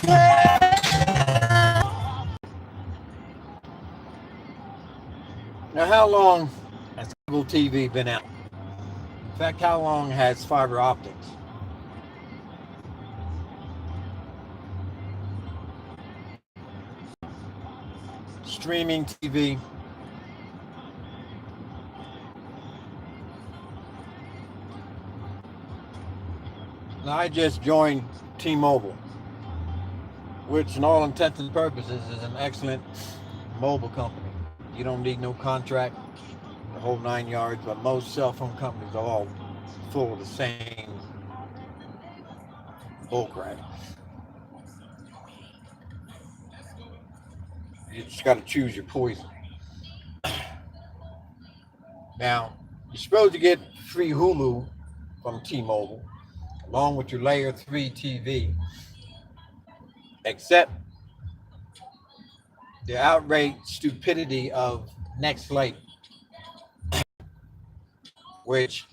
Now, how long has cable TV been out? In fact, how long has fiber optics? Streaming TV. Now, I just joined T-Mobile, which in all intents and purposes is an excellent mobile company. You don't need no contract, the whole 9 yards, but most cell phone companies are all full of the same bullcrap. You just got to choose your poison. Now, you're supposed to get free Hulu from T-Mobile, along with your Layer 3 TV, except the outright stupidity of Lite, which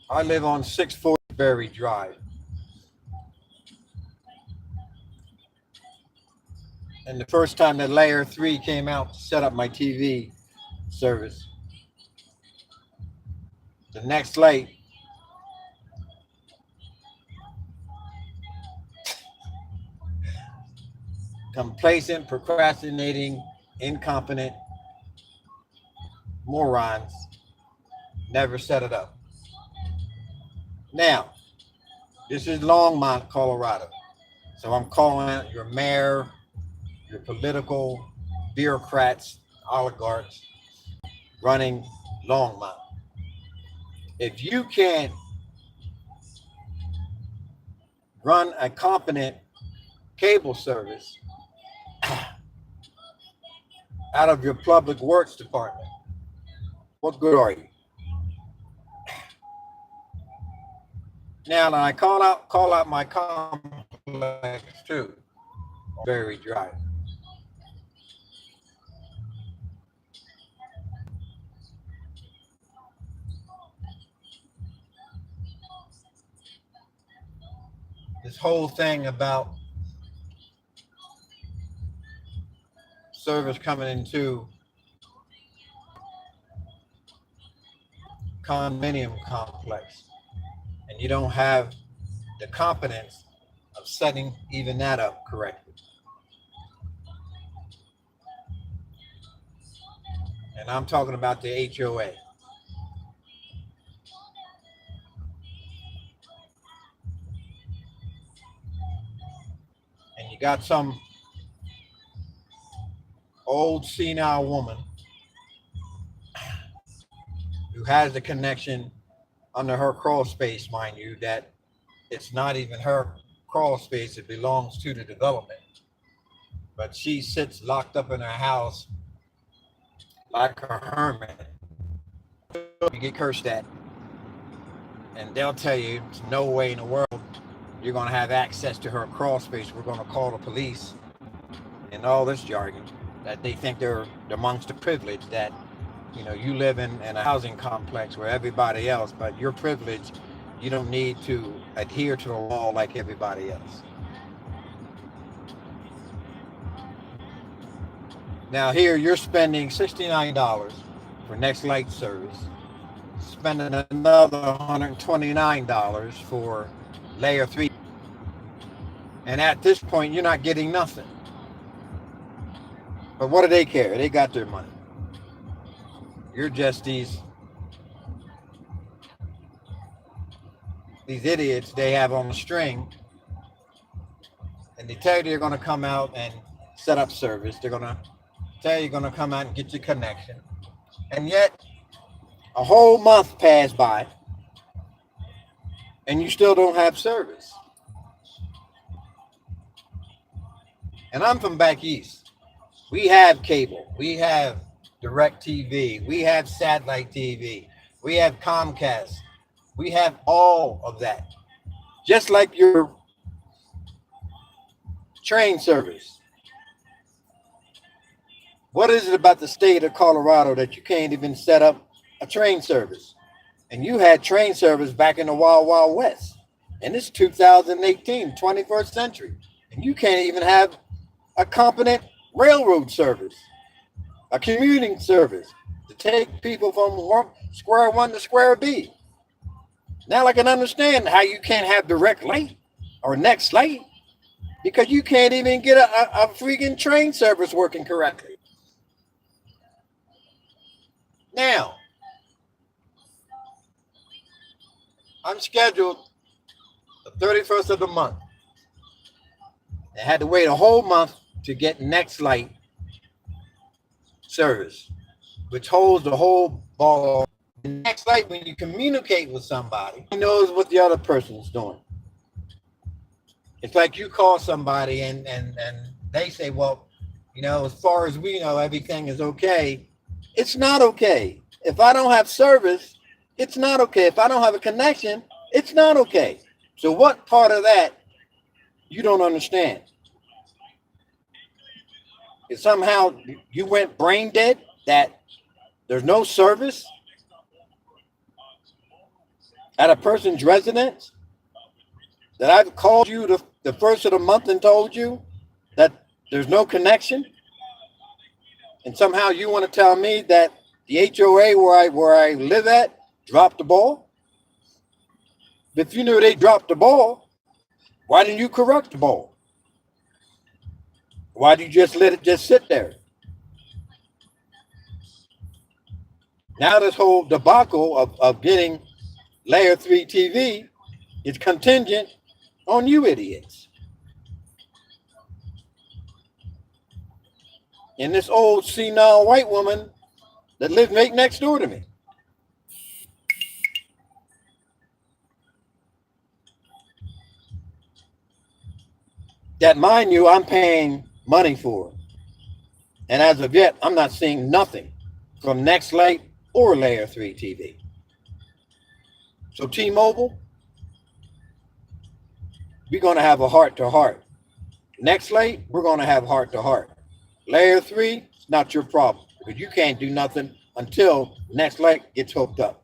I live on 640 Berry Drive. And the first time that Layer 3 came out to set up my TV service, the Lite complacent, procrastinating, incompetent morons never set it up. Now, this is Longmont, Colorado. So I'm calling out your mayor, your political bureaucrats, oligarchs running Longmont. If you can't run a competent cable service out of your public works department, what good are you? Now I call out my complex too, very dry. This whole thing about service coming into condominium complex, and you don't have the competence of setting even that up correctly. And I'm talking about the HOA. And you got some old senile woman who has the connection under her crawl space, mind you, that it's not even her crawl space, it belongs to the development. But she sits locked up in her house like a hermit. You get cursed at, and they'll tell you there's no way in the world you're going to have access to her crawl space. We're going to call the police, and all this jargon that they think they're amongst the privileged, that you live in a housing complex where everybody else, but you're privileged, you don't need to adhere to the law like everybody else. Now here you're spending $69 for Lite service, spending another $129 for Layer 3, and at this point you're not getting nothing. But what do they care? They got their money. You're just these idiots they have on a string, and they tell you they're going to come out and set up service. They're going to tell you you're going to come out and get your connection. And yet, a whole month passed by, and you still don't have service. And I'm from back east. We have cable. We have Direct TV. We have satellite TV. We have Comcast. We have all of that. Just like your train service. What is it about the state of Colorado that you can't even set up a train service? And you had train service back in the Wild Wild West. And it's 2018, 21st century. And you can't even have a competent railroad service, a commuting service to take people from square one to square B. Now I can understand how you can't have direct light or next light because you can't even get a freaking train service working correctly. Now, I'm scheduled the 31st of the month. I had to wait a whole month to get next light service, which holds the whole ball. The next light, when you communicate with somebody, he knows what the other person is doing. It's like you call somebody and they say, well, you know, as far as we know, everything is okay. It's not okay. If I don't have service, it's not okay. If I don't have a connection, it's not okay. So what part of that you don't understand? If somehow you went brain dead, that there's no service at a person's residence, that I've called you the first of the month and told you that there's no connection, and somehow you want to tell me that the HOA where I live at dropped the ball? If you knew they dropped the ball, why didn't you correct the ball? Why did you just let it just sit there? Now this whole debacle of getting layer 3 TV is contingent on you idiots. And this old senile white woman that lives right next door to me. That, mind you, I'm paying money for. And as of yet, I'm not seeing nothing from Nextlight or Layer 3 TV. So T-Mobile, we're going to have a heart-to-heart. Nextlight, we're going to have heart-to-heart. Layer 3, it's not your problem, because you can't do nothing until Nextlight gets hooked up.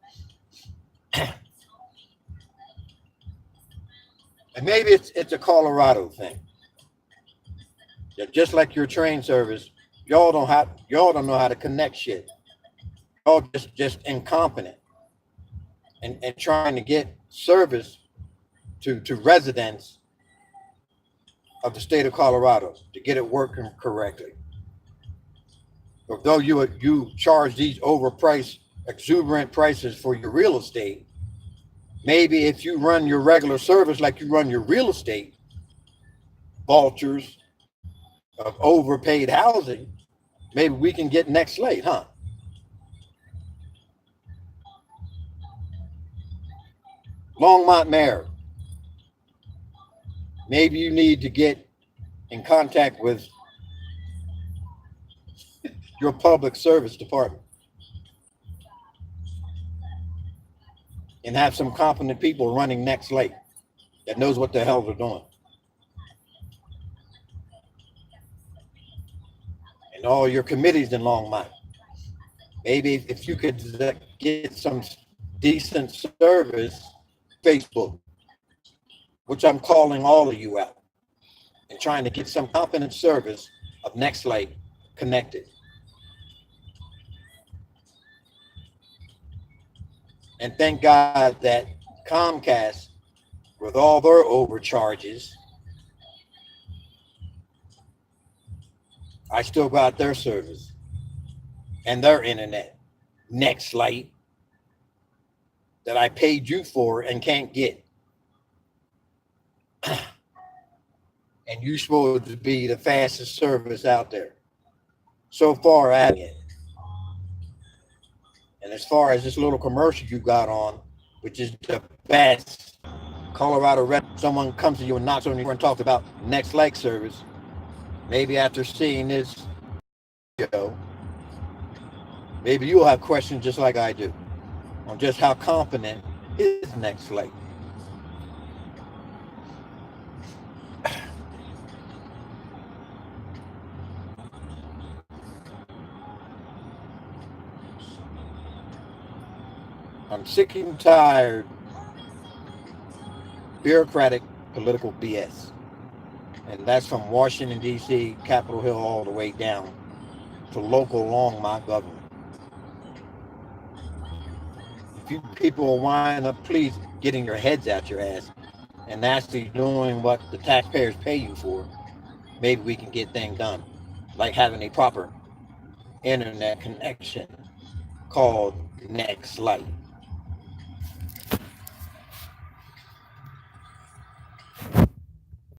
And maybe it's a Colorado thing. Just like your train service, y'all don't know how to connect shit. Y'all just incompetent and trying to get service to residents of the state of Colorado to get it working correctly. Although you charge these overpriced, exuberant prices for your real estate, maybe if you run your regular service like you run your real estate, vultures of overpaid housing, maybe we can get Nextlight, huh? Longmont Mayor, maybe you need to get in contact with your public service department and have some competent people running Nextlight that knows what the hell they're doing. And all your committees in Longmont, maybe if you could get some decent service, Facebook, which I'm calling all of you out and trying to get some competent service of Nextlight connected. And thank God that Comcast, with all their overcharges, I still got their service and their internet, Nextlight, that I paid you for and can't get. And you're supposed to be the fastest service out there. So far, I haven't. And as far as this little commercial you got on, which is the best, Colorado, someone comes to you and knocks on your door and talks about Nextlight service, maybe after seeing this video, maybe you'll have questions just like I do on just how competent is Nextlight. I'm sick and tired bureaucratic political BS. And that's from Washington, D.C., Capitol Hill, all the way down to local along my government. If you people are wind up, please, getting your heads out your ass and actually doing what the taxpayers pay you for, maybe we can get things done. Like having a proper internet connection called Next Lite.